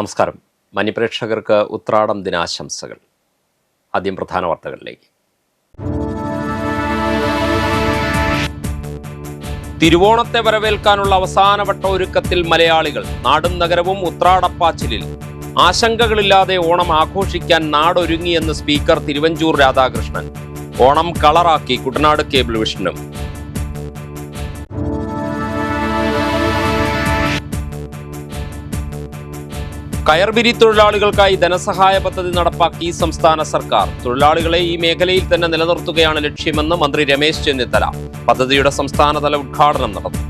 നമസ്കാരം. മാന്യപ്രേക്ഷകർക്ക് ഉത്രാടം ദിനാശംസകൾ. ആദ്യം പ്രധാന വാർത്തകളിലേക്ക്. തിരുവോണത്തെ വരവേൽക്കാനുള്ള അവസാനവട്ട ഒരുക്കത്തിൽ മലയാളികൾ. നാടും നഗരവും ഉത്രാടപ്പാച്ചിലിൽ. ആശങ്കകളില്ലാതെ ഓണം ആഘോഷിക്കാൻ നാടൊരുങ്ങിയെന്ന് സ്പീക്കർ തിരുവഞ്ചൂർ രാധാകൃഷ്ണൻ. ഓണം കളറാക്കി കുട്ടനാട് കേബിൾ വിഷനും. കയർപിരി തൊഴിലാളികൾക്കായി ധനസഹായ പദ്ധതി നടപ്പാക്കി സംസ്ഥാന സർക്കാർ. തൊഴിലാളികളെ ഈ മേഖലയിൽ തന്നെ നിലനിർത്തുകയാണ് ലക്ഷ്യമെന്ന് മന്ത്രി രമേശ് ചെന്നിത്തല. പദ്ധതിയുടെ സംസ്ഥാനതല ഉദ്ഘാടനം നടന്നു.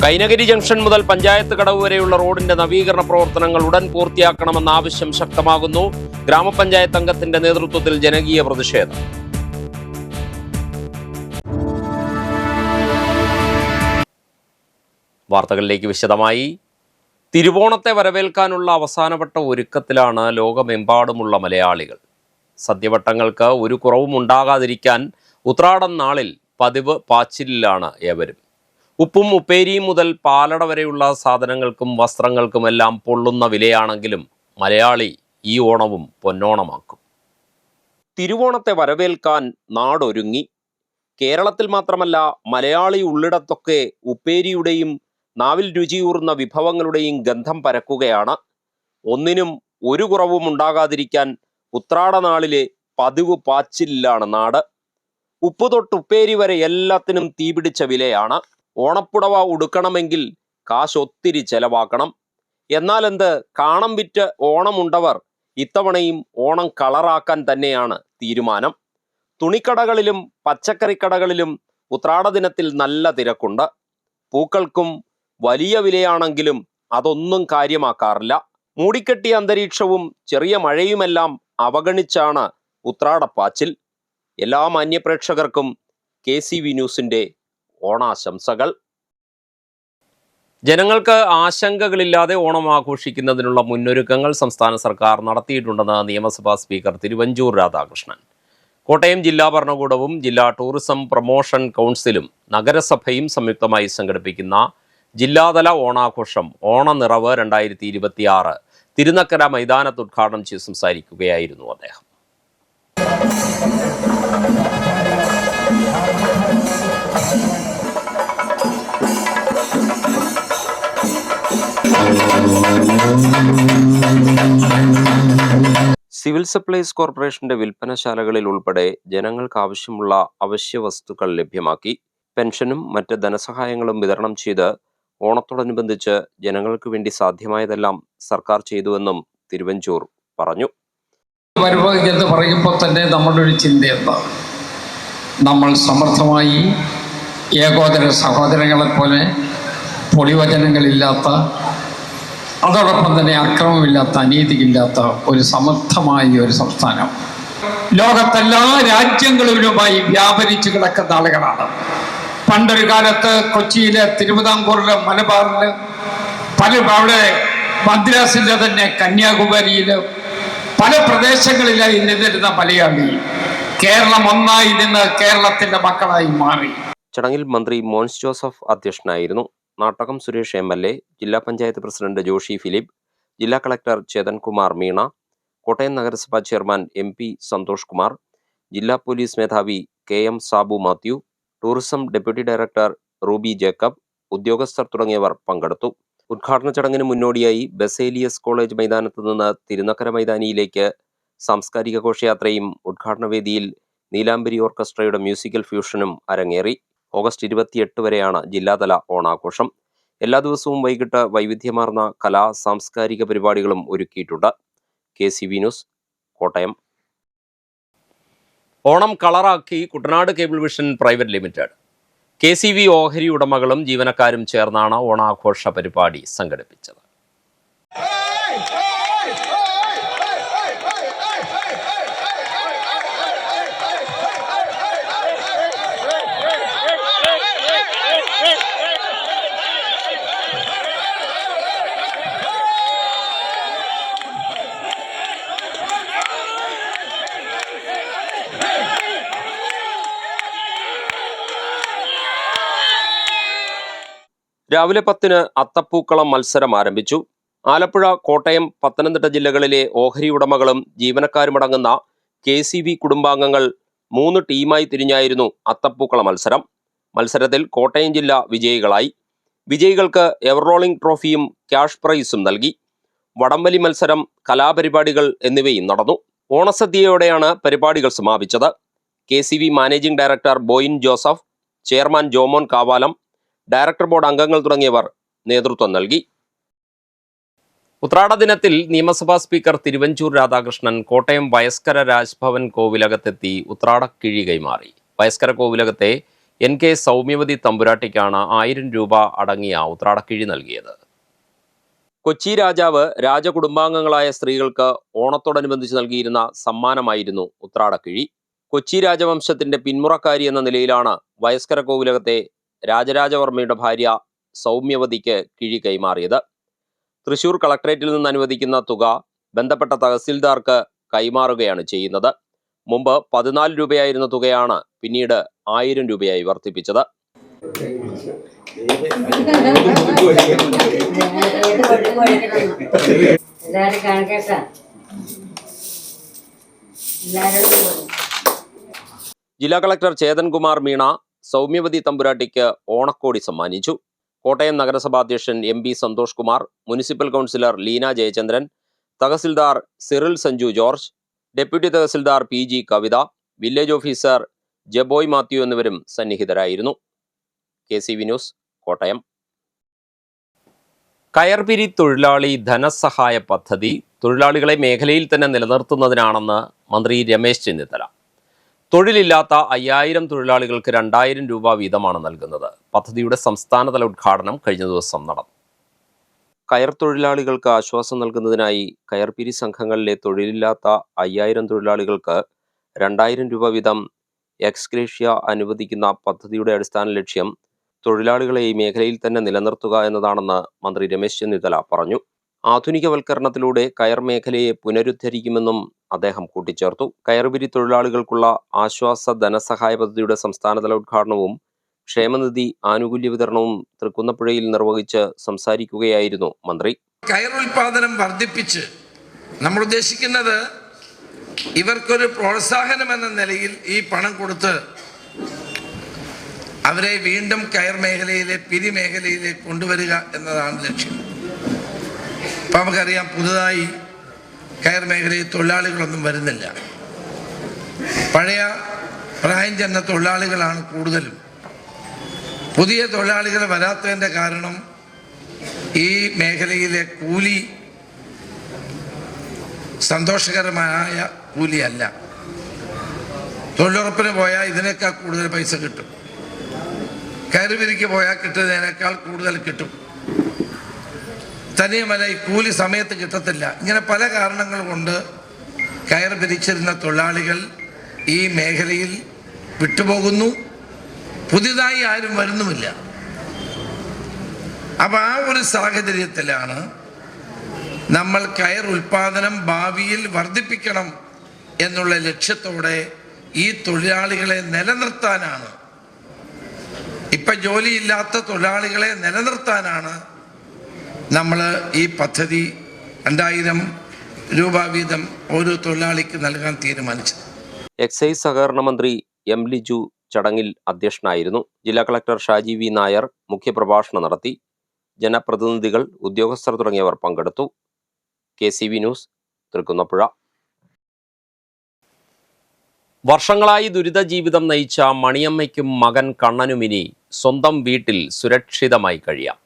കൈനഗിരി ജംഗ്ഷൻ മുതൽ പഞ്ചായത്ത് കടവ് വരെയുള്ള റോഡിന്റെ നവീകരണ പ്രവർത്തനങ്ങൾ ഉടൻ പൂർത്തിയാക്കണമെന്ന ആവശ്യം ശക്തമാകുന്നു. ഗ്രാമപഞ്ചായത്ത് അംഗത്തിന്റെ നേതൃത്വത്തിൽ ജനകീയ പ്രതിഷേധം. വാർത്തകളിലേക്ക് വിശദമായി. തിരുവോണത്തെ വരവേൽക്കാനുള്ള അവസാനവട്ട ഒരുക്കത്തിലാണ് ലോകമെമ്പാടുമുള്ള മലയാളികൾ. സദ്യവട്ടങ്ങൾക്ക് ഒരു കുറവും ഉണ്ടാകാതിരിക്കാൻ ഉത്രാടം നാളിൽ പതിവ് പാച്ചിലിലാണ് ഏവരും. ഉപ്പും ഉപ്പേരിയും മുതൽ പാലട വരെയുള്ള സാധനങ്ങൾക്കും വസ്ത്രങ്ങൾക്കുമെല്ലാം പൊള്ളുന്ന വിലയാണെങ്കിലും മലയാളി ഈ ഓണവും പൊന്നോണമാക്കും. തിരുവോണത്തെ വരവേൽക്കാൻ നാടൊരുങ്ങി. കേരളത്തിൽ മാത്രമല്ല, മലയാളി ഉള്ളിടത്തൊക്കെ ഉപ്പേരിയുടെയും നാവിൽ രുചിയൂറുന്ന വിഭവങ്ങളുടെയും ഗന്ധം പരക്കുകയാണ്. ഒന്നിനും ഒരു കുറവും ഉണ്ടാകാതിരിക്കാൻ ഉത്രാടനാളിലെ പതിവ് പാച്ചിലാണ് നാട്. ഉപ്പ് തൊട്ട് ഉപ്പേരി വരെ എല്ലാത്തിനും തീപിടിച്ച വിലയാണ്. ഓണപ്പുടവ ഉടുക്കണമെങ്കിൽ കാശ് ഒത്തിരി ചെലവാക്കണം. എന്നാൽ എന്ത്, കാണം വിറ്റ് ഓണമുണ്ടവർ ഇത്തവണയും ഓണം കളറാക്കാൻ തന്നെയാണ് തീരുമാനം. തുണിക്കടകളിലും പച്ചക്കറിക്കടകളിലും ഉത്രാട ദിനത്തിൽ നല്ല തിരക്കുണ്ട്. പൂക്കൾക്കും വലിയ വിലയാണെങ്കിലും അതൊന്നും കാര്യമാക്കാറില്ല. മൂടിക്കെട്ടിയ അന്തരീക്ഷവും ചെറിയ മഴയുമെല്ലാം അവഗണിച്ചാണ് ഉത്രാടപ്പാച്ചിൽ. എല്ലാ മാന്യപ്രേക്ഷകർക്കും KCV ന്യൂസിന്റെ ഓണാശംസകൾ. ജനങ്ങൾക്ക് ആശങ്കകളില്ലാതെ ഓണം ആഘോഷിക്കുന്നതിനുള്ള മുന്നൊരുക്കങ്ങൾ സംസ്ഥാന സർക്കാർ നടത്തിയിട്ടുണ്ടെന്ന് നിയമസഭാ സ്പീക്കർ തിരുവഞ്ചൂർ രാധാകൃഷ്ണൻ. കോട്ടയം ജില്ലാ ഭരണകൂടവും ജില്ലാ ടൂറിസം പ്രൊമോഷൻ കൗൺസിലും നഗരസഭയും സംയുക്തമായി സംഘടിപ്പിക്കുന്ന ജില്ലാതല ഓണാഘോഷം ഓണനിറവ് 2026 തിരുനക്കര മൈതാനത്ത് ഉദ്ഘാടനം ചെയ്ത് സംസാരിക്കുകയായിരുന്നു അദ്ദേഹം. സിവിൽ സപ്ലൈസ് കോർപ്പറേഷന്റെ വിൽപ്പനശാലകളിൽ ഉൾപ്പെടെ ജനങ്ങൾക്ക് ആവശ്യമുള്ള അവശ്യ വസ്തുക്കൾ ലഭ്യമാക്കി. പെൻഷനും മറ്റ് ധനസഹായങ്ങളും വിതരണം ചെയ്ത് ഓണത്തോടനുബന്ധിച്ച് ജനങ്ങൾക്ക് വേണ്ടി സാധ്യമായതെല്ലാം സർക്കാർ ചെയ്തുവെന്നും തിരുവഞ്ചൂർ പറഞ്ഞു. എന്ന് പറയുമ്പോൾ തന്നെ നമ്മുടെ ഒരു ചിന്ത എന്താ, നമ്മൾ സമർത്ഥമായി ഏകോദര സഹോദരങ്ങളെ പോലെ പൊളിവചനങ്ങളില്ലാത്ത, അതോടൊപ്പം തന്നെ അക്രമമില്ലാത്ത, അനീതിയില്ലാത്ത ഒരു സമർത്ഥമായ ഒരു സംസ്ഥാനം ലോകത്തെല്ലാ രാജ്യങ്ങളിലുമായി വ്യാപരിച്ചു കിടക്കുന്ന ആളുകളാണ്. പണ്ടൊരു കാലത്ത് കൊച്ചിയിലെ, തിരുവിതാംകൂറിലെ, മലബാറില്, അവിടെ മദ്രാസിലെ തന്നെ കന്യാകുമാരിയില് പല പ്രദേശങ്ങളിലായി നിന്നിരുന്ന മലയാളി കേരളം ഒന്നായി നിന്ന് കേരളത്തിന്റെ മക്കളായി മാറി. ചടങ്ങിൽ മന്ത്രി മോൻസ് ജോസഫ് അധ്യക്ഷനായിരുന്നു. നാട്ടകം സുരേഷ് MLA, ജില്ലാ പഞ്ചായത്ത് പ്രസിഡന്റ് ജോഷി ഫിലിപ്പ്, ജില്ലാ കളക്ടർ ചേതൻ കുമാർ മീണ, കോട്ടയം നഗരസഭാ ചെയർമാൻ MP സന്തോഷ് കുമാർ, ജില്ലാ പോലീസ് മേധാവി KM Sabu Mathew, tourism deputy director Ruby Jacob, ഉദ്യോഗസ്ഥർ തുടങ്ങിയവർ പങ്കെടുത്തു. ഉദ്ഘാടന ചടങ്ങിന് മുന്നോടിയായി ബസേലിയസ് കോളേജ് മൈതാനത്ത് നിന്ന് തിരുനക്കര മൈതാനിയിലേക്ക് സാംസ്കാരിക ഘോഷയാത്രയും ഉദ്ഘാടന വേദിയിൽ നീലാംബരി ഓർക്കസ്ട്രയുടെ മ്യൂസിക്കൽ ഫ്യൂഷനും അരങ്ങേറി. ഓഗസ്റ്റ് 28 വരെയാണ് ജില്ലാതല ഓണാഘോഷം. എല്ലാ ദിവസവും വൈകിട്ട് വൈവിധ്യമാർന്ന കലാ സാംസ്കാരിക പരിപാടികളും ഒരുക്കിയിട്ടുണ്ട്. KCV news, Kottayam. ഓണം കളറാക്കി Kuttanad cable vision private limited. KCV ഓഹരി ഉടമകളും ജീവനക്കാരും ചേർന്നാണ് ഓണാഘോഷ പരിപാടി സംഘടിപ്പിച്ചത്. രാവിലെ 10-ന് അത്തപ്പൂക്കളം മത്സരം ആരംഭിച്ചു. ആലപ്പുഴ, കോട്ടയം, പത്തനംതിട്ട ജില്ലകളിലെ ഓഹരി ഉടമകളും ജീവനക്കാരുമടങ്ങുന്ന KCB കുടുംബാംഗങ്ങൾ 3 ടീമായി തിരിഞ്ഞായിരുന്നു അത്തപ്പൂക്കള മത്സരം. മത്സരത്തിൽ കോട്ടയം ജില്ല വിജയികളായി. വിജയികൾക്ക് എവർറോളിംഗ് ട്രോഫിയും ക്യാഷ് പ്രൈസും നൽകി. വടംവലി മത്സരം, കലാപരിപാടികൾ എന്നിവയും നടന്നു. ഓണസദ്യയോടെയാണ് പരിപാടികൾ സമാപിച്ചത്. KCB managing director Boyin Joseph, chairman Jomon Kavalam, director board അംഗങ്ങൾ തുടങ്ങിയവർ നേതൃത്വം നൽകി. ഉത്രാട ദിനത്തിൽ നിയമസഭാ സ്പീക്കർ തിരുവഞ്ചൂർ രാധാകൃഷ്ണൻ കോട്ടയം വയസ്കര രാജ്ഭവൻ കോവിലകത്തെത്തി ഉത്രാടക്കിഴി കൈമാറി. വയസ്കര കോവിലകത്തെ NK സൗമ്യവതി തമ്പുരാട്ടിക്കാണ് 1000 രൂപ അടങ്ങിയ ഉത്രാടക്കിഴി നൽകിയത്. കൊച്ചി രാജാവ് രാജകുടുംബാംഗങ്ങളായ സ്ത്രീകൾക്ക് ഓണത്തോടനുബന്ധിച്ച് നൽകിയിരുന്ന സമ്മാനമായിരുന്നു ഉത്രാടക്കിഴി. കൊച്ചി രാജവംശത്തിന്റെ പിന്മുറക്കാരി എന്ന നിലയിലാണ് വയസ്കര കോവിലകത്തെ രാജരാജവർമ്മയുടെ ഭാര്യ സൗമ്യവതിക്ക് കിഴി കൈമാറിയത്. തൃശൂർ കളക്ടറേറ്റിൽ നിന്ന് അനുവദിക്കുന്ന തുക ബന്ധപ്പെട്ട തഹസിൽദാർക്ക് കൈമാറുകയാണ് ചെയ്യുന്നത്. മുമ്പ് 14 രൂപയായിരുന്ന തുകയാണ് പിന്നീട് 1000 രൂപയായി വർദ്ധിപ്പിച്ചത്. ജില്ലാ കളക്ടർ ചേതൻകുമാർ മീണ സൗമ്യവതി തമ്പുരാട്ടിക്ക് ഓണക്കോടി സമ്മാനിച്ചു. കോട്ടയം നഗരസഭാ അധ്യക്ഷൻ MP Santhosh Kumar, municipal councillor Leena Jayachandran, tahsildar Cyril Sanju George, deputy tahsildar PG Kavitha, village officer Jaboy Mathew എന്നിവരും സന്നിഹിതരായിരുന്നു. KCB news, Kottayam. കയർപിരി തൊഴിലാളി ധനസഹായ പദ്ധതി തൊഴിലാളികളെ മേഖലയിൽ തന്നെ നിലനിർത്തുന്നതിനാണെന്ന് മന്ത്രി രമേശ് ചെന്നിത്തല. തൊഴിലില്ലാത്ത 5000 തൊഴിലാളികൾക്ക് 2000 രൂപ വീതമാണ് നൽകുന്നത്. പദ്ധതിയുടെ സംസ്ഥാനതല ഉദ്ഘാടനം കഴിഞ്ഞ ദിവസം നടന്നു. കയർ തൊഴിലാളികൾക്ക് ആശ്വാസം നൽകുന്നതിനായി കയർപിരി സംഘങ്ങളിലെ തൊഴിലില്ലാത്ത 5000 തൊഴിലാളികൾക്ക് 2000 രൂപ വീതം എക്സ്ഗ്രേഷ്യ അനുവദിക്കുന്ന പദ്ധതിയുടെ അടിസ്ഥാന ലക്ഷ്യം തൊഴിലാളികളെ ഈ മേഖലയിൽ തന്നെ നിലനിർത്തുക എന്നതാണെന്ന് മന്ത്രി രമേശ് ചെന്നിത്തല പറഞ്ഞു. ആധുനികവൽക്കരണത്തിലൂടെ കയർ മേഖലയെ പുനരുദ്ധരിക്കുമെന്നും അദ്ദേഹം കൂട്ടിച്ചേർത്തു. കയർപിരി തൊഴിലാളികൾക്കുള്ള ആശ്വാസ ധനസഹായ പദ്ധതിയുടെ സംസ്ഥാനതല ഉദ്ഘാടനവും ക്ഷേമനിധി ആനുകൂല്യ വിതരണവും തൃക്കുന്നപ്പുഴയിൽ നിർവഹിച്ച് സംസാരിക്കുകയായിരുന്നു മന്ത്രി. കയർ ഉൽപാദനം വർദ്ധിപ്പിച്ച് നമ്മൾ ഉദ്ദേശിക്കുന്നത് ഇവർക്കൊരു പ്രോത്സാഹനം എന്ന നിലയിൽ ഈ പണം കൊടുത്ത് അവരെ വീണ്ടും കയർ മേഖലയിലെ പിരി മേഖലയിലേക്ക് കൊണ്ടുവരിക എന്നതാണ് ലക്ഷ്യം. ഇപ്പം നമുക്കറിയാം, പുതുതായി കയർ മേഖലയിൽ തൊഴിലാളികളൊന്നും വരുന്നില്ല. പഴയ പ്രായം ചെന്ന തൊഴിലാളികളാണ് കൂടുതലും. പുതിയ തൊഴിലാളികൾ വരാത്തതിൻ്റെ കാരണം ഈ മേഖലയിലെ കൂലി സന്തോഷകരമായ കൂലിയല്ല. തൊഴിലുറപ്പിന് പോയാൽ ഇതിനേക്കാൾ കൂടുതൽ പൈസ കിട്ടും. കയറുപിരിക്ക് പോയാൽ കിട്ടുന്നതിനേക്കാൾ കൂടുതൽ കിട്ടും. തന്നെയുമല്ല, ഈ കൂലി സമയത്ത് കിട്ടത്തില്ല. ഇങ്ങനെ പല കാരണങ്ങൾ കൊണ്ട് കയർ പിരിച്ചിരുന്ന തൊഴിലാളികൾ ഈ മേഖലയിൽ വിട്ടുപോകുന്നു. പുതിയതായി ആരും വരുന്നുമില്ല. അപ്പം ആ ഒരു സാഹചര്യത്തിലാണ് നമ്മൾ കയർ ഉൽപാദനം ഭാവിയിൽ വർദ്ധിപ്പിക്കണം എന്നുള്ള ലക്ഷ്യത്തോടെ ഈ തൊഴിലാളികളെ നിലനിർത്താനാണ്, ഇപ്പം ജോലിയില്ലാത്ത തൊഴിലാളികളെ നിലനിർത്താനാണ് നമ്മൾ ഈ പദ്ധതി 2000 രൂപ വീതം ഓരോ തൊഴിലാളിക്ക് നൽകാൻ തീരുമാനിച്ചത്. എക്സൈസ് സഹകരണ മന്ത്രി M. ലിജു ചടങ്ങിൽ അധ്യക്ഷനായിരുന്നു. ജില്ലാ കളക്ടർ ഷാജി V. നായർ മുഖ്യപ്രഭാഷണം നടത്തി. ജനപ്രതിനിധികൾ, ഉദ്യോഗസ്ഥർ തുടങ്ങിയവർ പങ്കെടുത്തു. KCB news, Thrikkunnappuzha. വർഷങ്ങളായി ദുരിത ജീവിതം നയിച്ച മണിയമ്മയ്ക്കും മകൻ കണ്ണനുമിനി സ്വന്തം വീട്ടിൽ സുരക്ഷിതമായി കഴിയാം.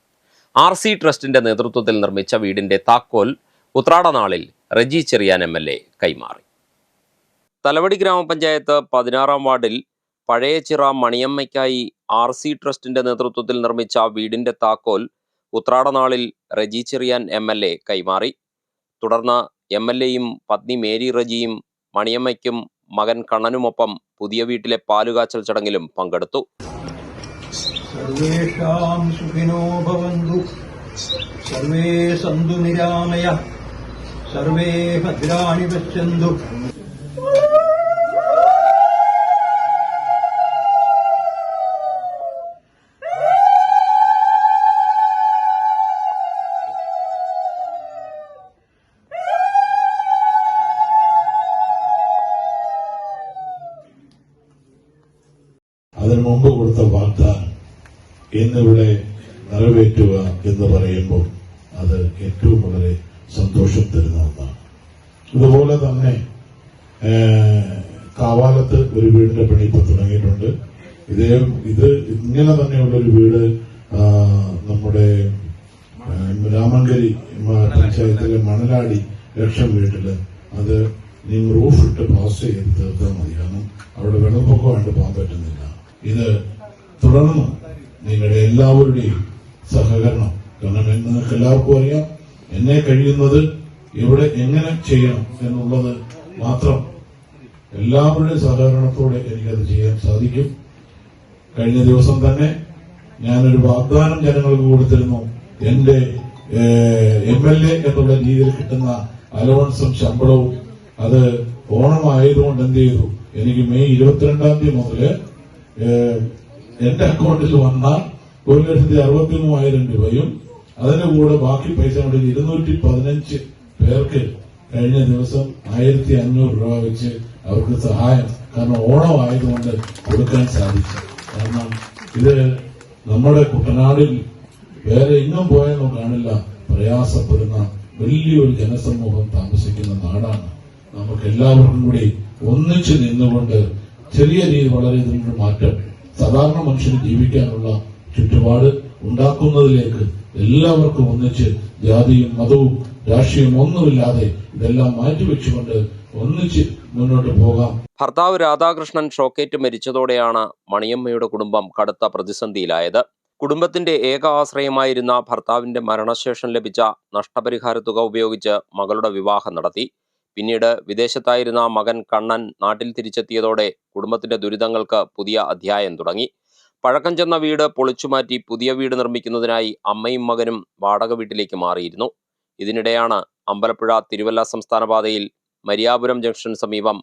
RC ട്രസ്റ്റിന്റെ നേതൃത്വത്തിൽ നിർമ്മിച്ച വീടിന്റെ താക്കോൽ ഉത്രാടനാളിൽ റെജി ചെറിയാൻ MLA കൈമാറി. തലവടി ഗ്രാമപഞ്ചായത്ത് 16-ാം വാർഡിൽ പഴയച്ചിറ മണിയമ്മയ്ക്കായി RC ട്രസ്റ്റിന്റെ നേതൃത്വത്തിൽ നിർമ്മിച്ച വീടിന്റെ താക്കോൽ ഉത്രാടനാളിൽ റെജി ചെറിയാൻ MLA കൈമാറി. തുടർന്ന് MLAയും പത്നി മേരി റജിയും മണിയമ്മയ്ക്കും മകൻ കണ്ണനുമൊപ്പം പുതിയ വീട്ടിലെ പാലുകാച്ചൽ ചടങ്ങിലും പങ്കെടുത്തു. സർവേഷാം സുഖിനോ ഭവന്തു, സർവേ സന്തു നിരാമയഃ, സർവേ ഭദ്രാണി പശ്യന്തു. മുമ്പ് കൊടുത്ത വാഗ്ദാനം ഇന്നിവിടെ നിറവേറ്റുക എന്ന് പറയുമ്പോൾ അത് ഏറ്റവും വളരെ സന്തോഷം തരുന്ന ഒന്നാണ്. ഇതുപോലെ തന്നെ കാവാലത്ത് ഒരു വീടിന്റെ പണി ഇപ്പൊ തുടങ്ങിയിട്ടുണ്ട്. ഇത് ഇങ്ങനെ തന്നെയുള്ളൊരു വീട് നമ്മുടെ രാമങ്കരി പഞ്ചായത്തിലെ മണലാടി ലക്ഷം വീട്ടില് അത് നിങ്ങൾ റൂഫിട്ട് പ്ലാസ്റ്റർ ചെയ്ത് തീർത്താൽ മതി. കാരണം അവിടെ വെള്ളപ്പൊക്കമായിട്ട് പോകാൻ പറ്റുന്നില്ല. ഇത് തുടർന്ന് നിങ്ങളുടെ എല്ലാവരുടെയും സഹകരണം, കാരണം നിങ്ങൾക്ക് എല്ലാവർക്കും അറിയാം എന്നെ കഴിയുന്നത് ഇവിടെ എങ്ങനെ ചെയ്യണം എന്നുള്ളത് മാത്രം എല്ലാവരുടെയും സഹകരണത്തോടെ എനിക്കത് ചെയ്യാൻ സാധിക്കും. കഴിഞ്ഞ ദിവസം തന്നെ ഞാനൊരു വാഗ്ദാനം ജനങ്ങൾക്ക് കൊടുത്തിരുന്നു. എന്റെ MLA എന്നുള്ള രീതിയിൽ കിട്ടുന്ന അലവൻസും ശമ്പളവും അത് ഓണമായതുകൊണ്ട് എന്ത് ചെയ്തു, എനിക്ക് മെയ് 22 മുതല് എന്റെ അക്കൗണ്ടിൽ വന്നാൽ 1,63,000 രൂപയും അതിന്റെ കൂടെ ബാക്കി പൈസ കൊണ്ട് 215 പേർക്ക് കഴിഞ്ഞ ദിവസം 1,500 രൂപ വെച്ച് അവർക്ക് സഹായം, കാരണം ഓണം ആയതുകൊണ്ട് കൊടുക്കാൻ സാധിച്ചു. കാരണം ഇത് നമ്മുടെ കുട്ടനാടിൽ വേറെ എങ്ങും പോയാലും കാണില്ല പ്രയാസപ്പെടുന്ന വലിയൊരു ജനസമൂഹം താമസിക്കുന്ന നാടാണ്. നമുക്ക് എല്ലാവർക്കും കൂടി ഒന്നിച്ചു നിന്നുകൊണ്ട് ചെറിയ രീതി വളരെ ഇതിനുള്ള മാറ്റം, സാധാരണ മനുഷ്യന് ജീവിക്കാനുള്ള ചുറ്റുപാട് ഉണ്ടാക്കുന്നതിലേക്ക് എല്ലാവർക്കും ഒന്നിച്ച് ജാതിയും മതവും രാഷ്ട്രീയവും ഒന്നുമില്ലാതെ ഇതെല്ലാം മാറ്റിവെച്ചുകൊണ്ട് ഒന്നിച്ച് മുന്നോട്ട് പോകാം. ഭർത്താവ് രാധാകൃഷ്ണൻ ഷോക്കേറ്റ് മരിച്ചതോടെയാണ് മണിയമ്മയുടെ കുടുംബം കടുത്ത പ്രതിസന്ധിയിലായത്. കുടുംബത്തിന്റെ ഏക ആശ്രയമായിരുന്ന ഭർത്താവിന്റെ മരണശേഷം ലഭിച്ച നഷ്ടപരിഹാര തുക ഉപയോഗിച്ച് മകളുടെ വിവാഹം നടത്തി. പിന്നീട് വിദേശത്തായിരുന്ന മകൻ കണ്ണൻ നാട്ടിൽ തിരിച്ചെത്തിയതോടെ കുടുംബത്തിന്റെ ദുരിതങ്ങൾക്ക് പുതിയ അധ്യായം തുടങ്ങി. പഴക്കം ചെന്ന വീട് പൊളിച്ചുമാറ്റി പുതിയ വീട് നിർമ്മിക്കുന്നതിനായി അമ്മയും മകനും വാടക വീട്ടിലേക്ക് മാറിയിരുന്നു. ഇതിനിടെയാണ് അമ്പലപ്പുഴ തിരുവല്ല സംസ്ഥാന പാതയിൽ മരിയാപുരം ജംഗ്ഷന് സമീപം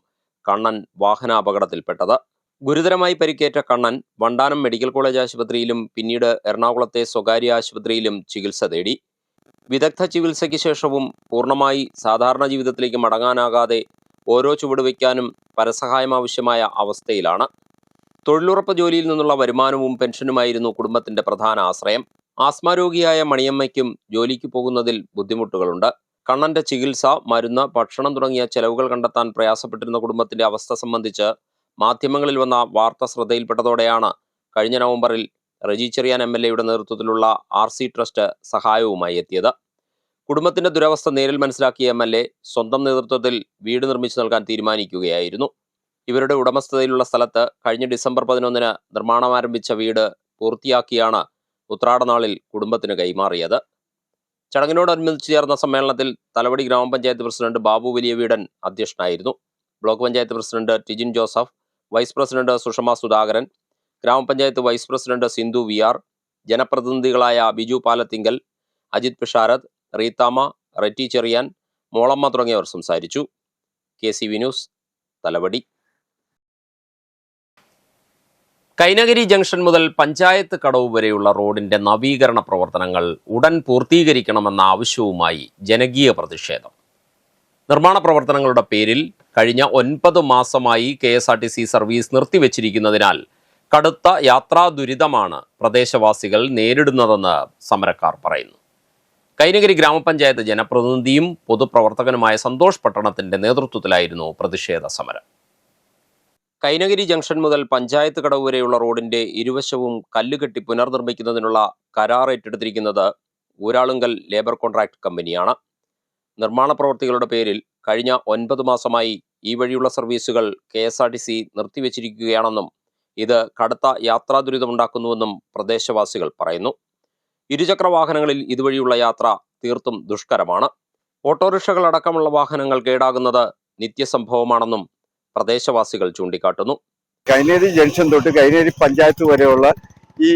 കണ്ണൻ വാഹനാപകടത്തിൽപ്പെട്ടത്. ഗുരുതരമായി പരിക്കേറ്റ കണ്ണൻ വണ്ടാനം മെഡിക്കൽ കോളേജ് ആശുപത്രിയിലും പിന്നീട് എറണാകുളത്തെ സ്വകാര്യ ആശുപത്രിയിലും ചികിത്സ തേടി. വിദഗ്ധ ചികിത്സയ്ക്ക് ശേഷവും പൂർണ്ണമായി സാധാരണ ജീവിതത്തിലേക്ക് മടങ്ങാനാകാതെ ഓരോ ചുവടുവയ്ക്കാനും പരസഹായം ആവശ്യമായ അവസ്ഥയിലാണ്. തൊഴിലുറപ്പ് ജോലിയിൽ നിന്നുള്ള വരുമാനവും പെൻഷനുമായിരുന്നു കുടുംബത്തിന്റെ പ്രധാന ആശ്രയം. ആസ്മാരോഗിയായ മണിയമ്മയ്ക്കും ജോലിക്ക് പോകുന്നതിൽ ബുദ്ധിമുട്ടുകളുണ്ട്. കണ്ണന്റെ ചികിത്സ, മരുന്ന്, ഭക്ഷണം തുടങ്ങിയ ചെലവുകൾ കണ്ടെത്താൻ പ്രയാസപ്പെട്ടിരുന്ന കുടുംബത്തിന്റെ അവസ്ഥ സംബന്ധിച്ച് മാധ്യമങ്ങളിൽ വന്ന വാർത്ത ശ്രദ്ധയിൽപ്പെട്ടതോടെയാണ് കഴിഞ്ഞ നവംബറിൽ റജി ചെറിയാൻ MLAയുടെ നേതൃത്വത്തിലുള്ള RC ട്രസ്റ്റ് സഹായവുമായി എത്തിയത്. കുടുംബത്തിന്റെ ദുരവസ്ഥ നേരിൽ മനസ്സിലാക്കിയ MLA സ്വന്തം നേതൃത്വത്തിൽ വീട് നിർമ്മിച്ചു നൽകാൻ തീരുമാനിക്കുകയായിരുന്നു. ഇവരുടെ ഉടമസ്ഥതയിലുള്ള സ്ഥലത്ത് കഴിഞ്ഞ ഡിസംബർ 11 നിർമ്മാണം ആരംഭിച്ച വീട് പൂർത്തിയാക്കിയാണ് ഉത്രാടനാളിൽ കുടുംബത്തിന് കൈമാറിയത്. ചടങ്ങിനോടനുബന്ധിച്ച് ചേർന്ന സമ്മേളനത്തിൽ തലവടി ഗ്രാമപഞ്ചായത്ത് പ്രസിഡന്റ് ബാബു വലിയ വീടൻ അധ്യക്ഷനായിരുന്നു. Block panchayat president Tijin Joseph, vice president Sushama Sudhakaran, ഗ്രാമപഞ്ചായത്ത് വൈസ് പ്രസിഡന്റ് സിന്ധു VR, ജനപ്രതിനിധികളായ ബിജു പാലത്തിങ്കൽ, അജിത് പിഷാരത്, റീത്താമ, റെറ്റി ചെറിയാൻ, മോളമ്മ തുടങ്ങിയവർ സംസാരിച്ചു. KCV news, Thalavady. Kainakary junction മുതൽ പഞ്ചായത്ത് കടവ് വരെയുള്ള റോഡിന്റെ നവീകരണ പ്രവർത്തനങ്ങൾ ഉടൻ പൂർത്തീകരിക്കണമെന്ന ആവശ്യവുമായി ജനകീയ പ്രതിഷേധം. നിർമ്മാണ പ്രവർത്തനങ്ങളുടെ പേരിൽ കഴിഞ്ഞ 9 മാസമായി KSRTC സർവീസ് നിർത്തിവെച്ചിരിക്കുന്നതിനാൽ കടുത്ത യാത്രാ ദുരിതമാണ് പ്രദേശവാസികൾ നേരിടുന്നതെന്ന് സമരക്കാർ പറയുന്നു. കൈനഗിരി ഗ്രാമപഞ്ചായത്ത് ജനപ്രതിനിധിയും പൊതുപ്രവർത്തകനുമായ സന്തോഷ് പട്ടണത്തിന്റെ നേതൃത്വത്തിലായിരുന്നു പ്രതിഷേധ സമരം. കൈനഗിരി ജംഗ്ഷൻ മുതൽ പഞ്ചായത്ത് കടവ് വരെയുള്ള റോഡിന്റെ ഇരുവശവും കല്ലുകെട്ടി പുനർനിർമ്മിക്കുന്നതിനുള്ള കരാർ ഏറ്റെടുത്തിരിക്കുന്നത് ഊരാളുങ്കൽ ലേബർ കോൺട്രാക്ട് കമ്പനിയാണ്. നിർമ്മാണ പ്രവൃത്തികളുടെ പേരിൽ കഴിഞ്ഞ 9 മാസമായി ഈ വഴിയുള്ള സർവീസുകൾ KSRTC നിർത്തിവെച്ചിരിക്കുകയാണെന്നും ഇത് കടുത്ത യാത്രാ ദുരിതമുണ്ടാക്കുന്നുവെന്നും പ്രദേശവാസികൾ പറയുന്നു. ഇരുചക്ര വാഹനങ്ങളിൽ ഇതുവഴിയുള്ള യാത്ര തീർത്തും ദുഷ്കരമാണ്. ഓട്ടോറിക്ഷകൾ അടക്കമുള്ള വാഹനങ്ങൾ കേടാകുന്നത് നിത്യസംഭവമാണെന്നും പ്രദേശവാസികൾ ചൂണ്ടിക്കാട്ടുന്നു. കൈനേരി ജംഗ്ഷൻ തൊട്ട് കൈനേരി പഞ്ചായത്ത് വരെയുള്ള ഈ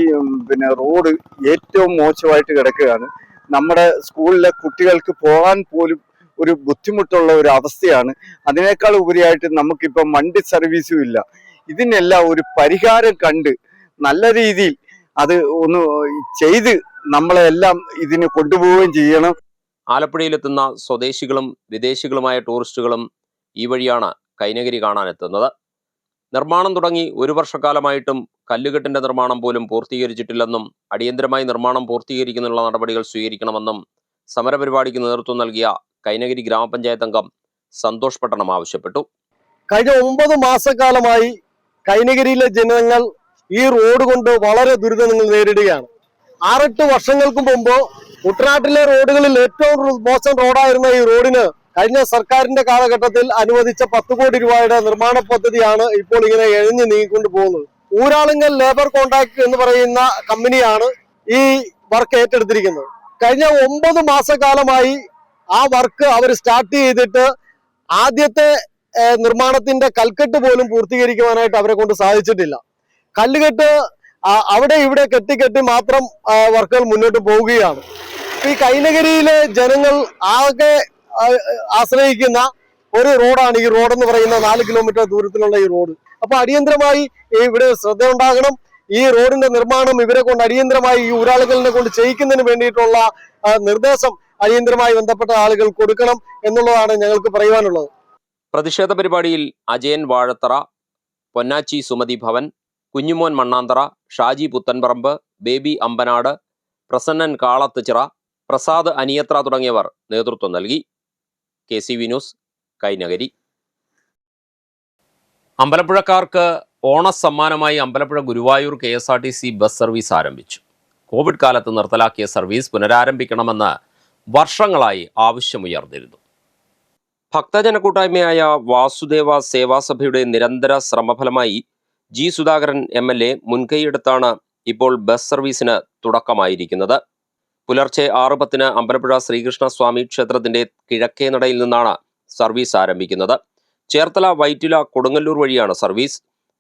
റോഡ് ഏറ്റവും മോശമായിട്ട് കിടക്കുകയാണ്. നമ്മുടെ സ്കൂളിലെ കുട്ടികൾക്ക് പോകാൻ പോലും ഒരു ബുദ്ധിമുട്ടുള്ള ഒരു അവസ്ഥയാണ്. അതിനേക്കാൾ ഉപരിയായിട്ട് നമുക്കിപ്പം വണ്ടി സർവീസും ഇല്ല. ഇതിനെല്ലാം ഒരു പരിഹാരം കണ്ട് നല്ല രീതിയിൽ അത് ഒന്ന് ചെയ്ത് നമ്മളെല്ലാം ഇതിന് കൊണ്ടുപോവുകയും ചെയ്യണം. ആലപ്പുഴയിലെത്തുന്ന സ്വദേശികളും വിദേശികളുമായ ടൂറിസ്റ്റുകളും ഈ വഴിയാണ് കൈനഗിരി കാണാനെത്തുന്നത്. നിർമ്മാണം തുടങ്ങി 1 വർഷക്കാലമായിട്ടും കല്ലുകെട്ടിന്റെ നിർമ്മാണം പോലും പൂർത്തീകരിച്ചിട്ടില്ലെന്നും അടിയന്തരമായി നിർമ്മാണം പൂർത്തീകരിക്കുന്നതിനുള്ള നടപടികൾ സ്വീകരിക്കണമെന്നും സമരപരിപാടിക്ക് നേതൃത്വം നൽകിയ കൈനഗിരി ഗ്രാമപഞ്ചായത്ത് അംഗം സന്തോഷ് പട്ടണം ആവശ്യപ്പെട്ടു. കഴിഞ്ഞ 9 മാസക്കാലമായി കൈനഗിരിയിലെ ജനങ്ങൾ ഈ റോഡ് കൊണ്ട് വളരെ ദുരിതങ്ങൾ നേരിടുകയാണ്. 6-8 വർഷങ്ങൾക്ക് മുമ്പ് കുട്ടനാട്ടിലെ റോഡുകളിൽ ഏറ്റവും മോശം റോഡായിരുന്ന ഈ റോഡിന് കഴിഞ്ഞ സർക്കാരിന്റെ കാലഘട്ടത്തിൽ അനുവദിച്ച 10 കോടി രൂപയുടെ നിർമ്മാണ പദ്ധതിയാണ് ഇപ്പോൾ ഇങ്ങനെ എഴഞ്ഞു നീങ്ങിക്കൊണ്ട് പോകുന്നത്. ഊരാളുങ്കൽ ലേബർ കോൺട്രാക്ട് എന്ന് പറയുന്ന കമ്പനിയാണ് ഈ വർക്ക് ഏറ്റെടുത്തിരിക്കുന്നത്. കഴിഞ്ഞ 9 മാസക്കാലമായി ആ വർക്ക് അവർ സ്റ്റാർട്ട് ചെയ്തിട്ട് ആദ്യത്തെ നിർമ്മാണത്തിന്റെ കൽക്കെട്ട് പോലും പൂർത്തീകരിക്കുവാനായിട്ട് അവരെ കൊണ്ട് സാധിച്ചിട്ടില്ല. കല്ലുകെട്ട് അവിടെ ഇവിടെ കെട്ടി മാത്രം വർക്കുകൾ മുന്നോട്ട് പോവുകയാണ്. ഈ കൈനഗരിയിലെ ജനങ്ങൾ ആകെ ആശ്രയിക്കുന്ന ഒരു റോഡാണ് ഈ റോഡെന്ന് പറയുന്ന 4 കിലോമീറ്റർ ദൂരത്തിലുള്ള ഈ റോഡ്. അപ്പൊ അടിയന്തരമായി ഇവിടെ ശ്രദ്ധ ഉണ്ടാകണം. ഈ റോഡിന്റെ നിർമ്മാണം ഇവരെ കൊണ്ട് അടിയന്തരമായി ഈ ഊരാളുകളെ കൊണ്ട് ചെയ്യിക്കുന്നതിന് വേണ്ടിയിട്ടുള്ള നിർദ്ദേശം അടിയന്തരമായി ബന്ധപ്പെട്ട ആളുകൾ കൊടുക്കണം എന്നുള്ളതാണ് ഞങ്ങൾക്ക് പറയുവാനുള്ളത്. പ്രതിഷേധ പരിപാടിയിൽ അജയൻ വാഴത്തറ, പൊന്നാച്ചി സുമതി ഭവൻ, കുഞ്ഞുമോൻ മണ്ണാന്തറ, ഷാജി പുത്തൻപറമ്പ്, ബേബി അമ്പനാട്, പ്രസന്നൻ കാളത്തുചിറ, പ്രസാദ് അനിയത്ര തുടങ്ങിയവർ നേതൃത്വം നൽകി. KCV news, Kainakary. അമ്പലപ്പുഴക്കാർക്ക് ഓണസമ്മാനമായി Ambalappuzha Guruvayur KSRTC bus service ആരംഭിച്ചു. കോവിഡ് കാലത്ത് നിർത്തലാക്കിയ സർവീസ് പുനരാരംഭിക്കണമെന്ന് വർഷങ്ങളായി ആവശ്യമുയർന്നിരുന്നു. ഭക്തജന കൂട്ടായ്മയായ വാസുദേവ സേവാസഭയുടെ നിരന്തര ശ്രമഫലമായി G. സുധാകരൻ MLA മുൻകൈയെടുത്താണ് ഇപ്പോൾ ബസ് സർവീസിന് തുടക്കമായിരിക്കുന്നത്. പുലർച്ചെ 6:10 അമ്പലപ്പുഴ ശ്രീകൃഷ്ണസ്വാമി ക്ഷേത്രത്തിന്റെ കിഴക്കേ നടയിൽ നിന്നാണ് സർവീസ് ആരംഭിക്കുന്നത്. ചേർത്തല, വൈറ്റില, കൊടുങ്ങല്ലൂർ വഴിയാണ് സർവീസ്.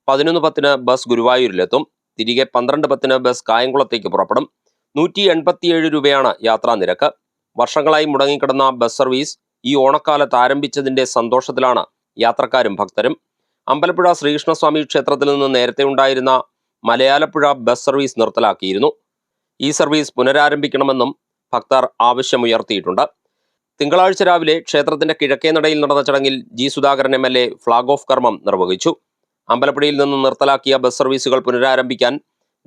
11:10 ബസ് ഗുരുവായൂരിലെത്തും. തിരികെ 12:10 ബസ് കായംകുളത്തേക്ക് പുറപ്പെടും. 187 രൂപയാണ് യാത്രാ നിരക്ക്. വർഷങ്ങളായി മുടങ്ങിക്കിടന്ന ബസ് സർവീസ് ഈ ഓണക്കാലത്ത് ആരംഭിച്ചതിന്റെ സന്തോഷത്തിലാണ് യാത്രക്കാരും ഭക്തരും. അമ്പലപ്പുഴ ശ്രീകൃഷ്ണസ്വാമി ക്ഷേത്രത്തിൽ നിന്ന് നേരത്തെ ഉണ്ടായിരുന്ന മലയാലപ്പുഴ ബസ് സർവീസ് നിർത്തലാക്കിയിരുന്നു. ഈ സർവീസ് പുനരാരംഭിക്കണമെന്നും ഭക്തർ ആവശ്യമുയർത്തിയിട്ടുണ്ട്. തിങ്കളാഴ്ച രാവിലെ ക്ഷേത്രത്തിന്റെ കിഴക്കേ നടയിൽ നടന്ന ചടങ്ങിൽ G. Sudhakaran MLA flag off കർമ്മം നിർവഹിച്ചു. അമ്പലപ്പുഴയിൽ നിന്ന് നിർത്തലാക്കിയ ബസ് സർവീസുകൾ പുനരാരംഭിക്കാൻ